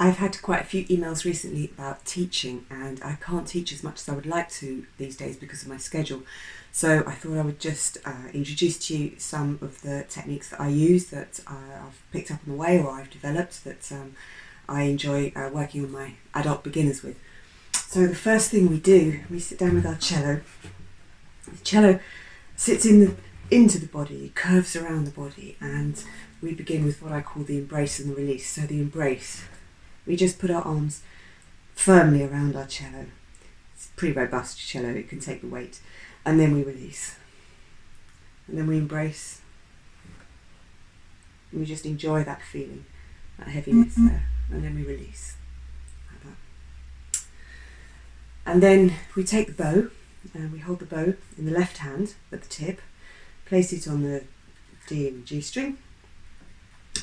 I've had quite a few emails recently about teaching, and I can't teach as much as I would like to these days because of my schedule. So I thought I would just introduce to you some of the techniques that I use that I've picked up on the way, or I've developed, that I enjoy working with my adult beginners with. So the first thing we do, we sit down with our cello. The cello sits into the body, curves around the body, and we begin with what I call the embrace and the release. So the embrace, we just put our arms firmly around our cello. It's a pretty robust cello, it can take the weight. And then we release. And then we embrace. And we just enjoy that feeling, that heaviness there. And then we release. Like that. And then we take the bow, and we hold the bow in the left hand at the tip, place it on the D and G string.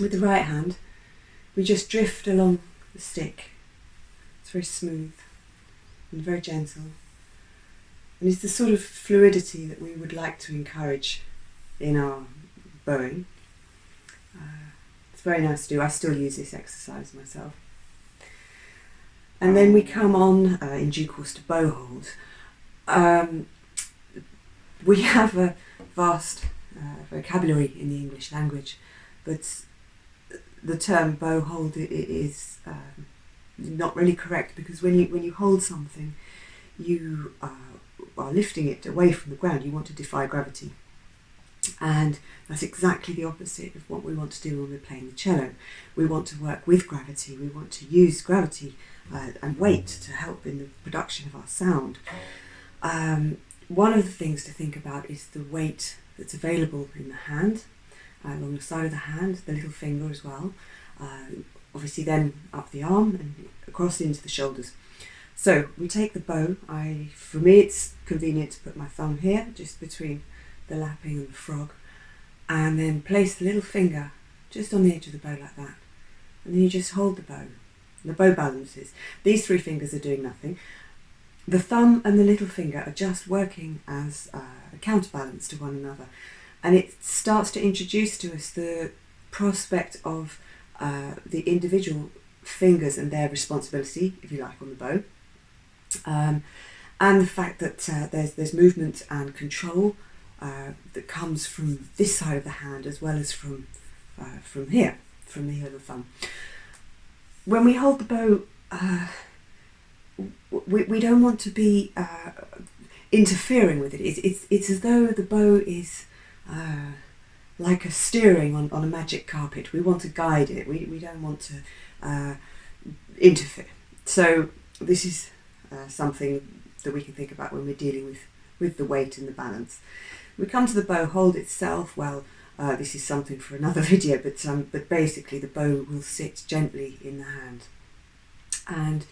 With the right hand, we just drift along the stick. It's very smooth and very gentle. And it's the sort of fluidity that we would like to encourage in our bowing. It's very nice to do. I still use this exercise myself. And then we come on in due course to bow hold. We have a vast vocabulary in the English language, but the term bow hold is not really correct, because when you hold something, you are lifting it away from the ground. You want to defy gravity, and that's exactly the opposite of what we want to do when we're playing the cello. We want to work with gravity. We want to use gravity and weight to help in the production of our sound. One of the things to think about is the weight that's available in the hand, along the side of the hand, the little finger as well, obviously then up the arm and across into the shoulders. So we take the bow. For me it's convenient to put my thumb here, just between the lapping and the frog, and then place the little finger just on the edge of the bow like that. And then you just hold the bow. The bow balances. These three fingers are doing nothing. The thumb and the little finger are just working as a counterbalance to one another. And it starts to introduce to us the prospect of the individual fingers and their responsibility, if you like, on the bow. And the fact that there's movement and control that comes from this side of the hand as well as from here, from the heel of the thumb. When we hold the bow, we don't want to be interfering with it. It's as though the bow is like a steering on a magic carpet. We want to guide it. We don't want to interfere. So this is something that we can think about when we're dealing with the weight and the balance. We come to the bow hold itself. Well, this is something for another video, but basically the bow will sit gently in the hand, and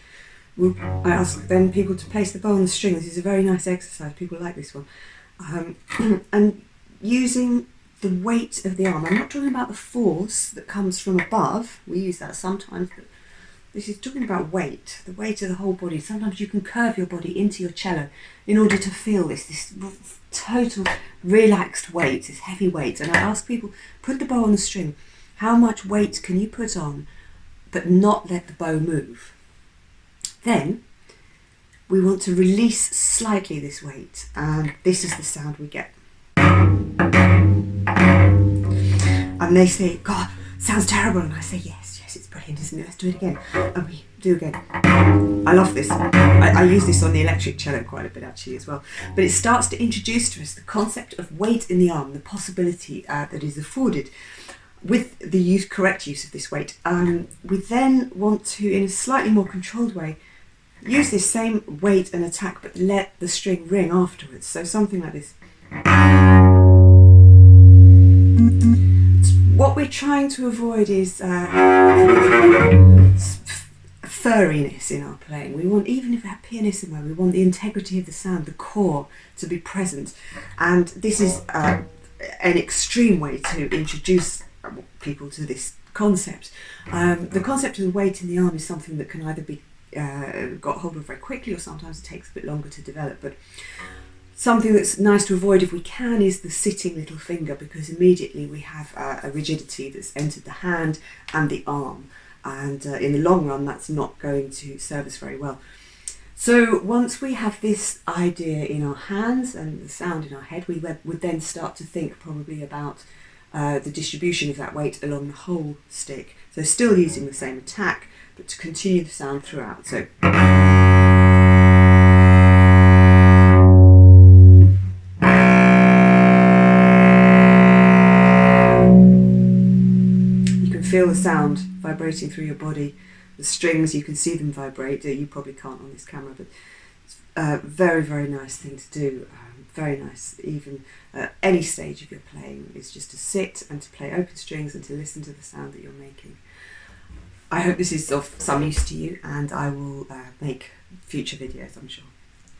I ask then people to place the bow on the string. This is a very nice exercise. People like this one, and using the weight of the arm. I'm not talking about the force that comes from above. We use that sometimes, but this is talking about weight, the weight of the whole body. Sometimes you can curve your body into your cello in order to feel this total relaxed weight, this heavy weight. And I ask people, put the bow on the string. How much weight can you put on but not let the bow move? Then we want to release slightly this weight, and this is the sound we get. And they say, God, sounds terrible. And I say, yes, it's brilliant, isn't it? Let's do it again. And we do again. I love this. I use this on the electric cello quite a bit actually as well. But it starts to introduce to us the concept of weight in the arm, the possibility that is afforded with the correct use of this weight. We then want to, in a slightly more controlled way, use this same weight and attack, but let the string ring afterwards. So something like this. What we're trying to avoid is furriness in our playing. We want, even if we're pianissimo, we want the integrity of the sound, the core, to be present. And this is an extreme way to introduce people to this concept. The concept of the weight in the arm is something that can either be got hold of very quickly, or sometimes it takes a bit longer to develop. But something that's nice to avoid if we can is the sitting little finger, because immediately we have a rigidity that's entered the hand and the arm. and in the long run that's not going to serve us very well. So once we have this idea in our hands and the sound in our head, we would then start to think probably about the distribution of that weight along the whole stick. So still using the same attack, but to continue the sound throughout. So you can feel the sound vibrating through your body. The strings, you can see them vibrate. You probably can't on this camera, but it's a very, very nice thing to do. Very nice, even at any stage of your playing, is just to sit and to play open strings and to listen to the sound that you're making. I hope this is of some use to you, and I will make future videos, I'm sure.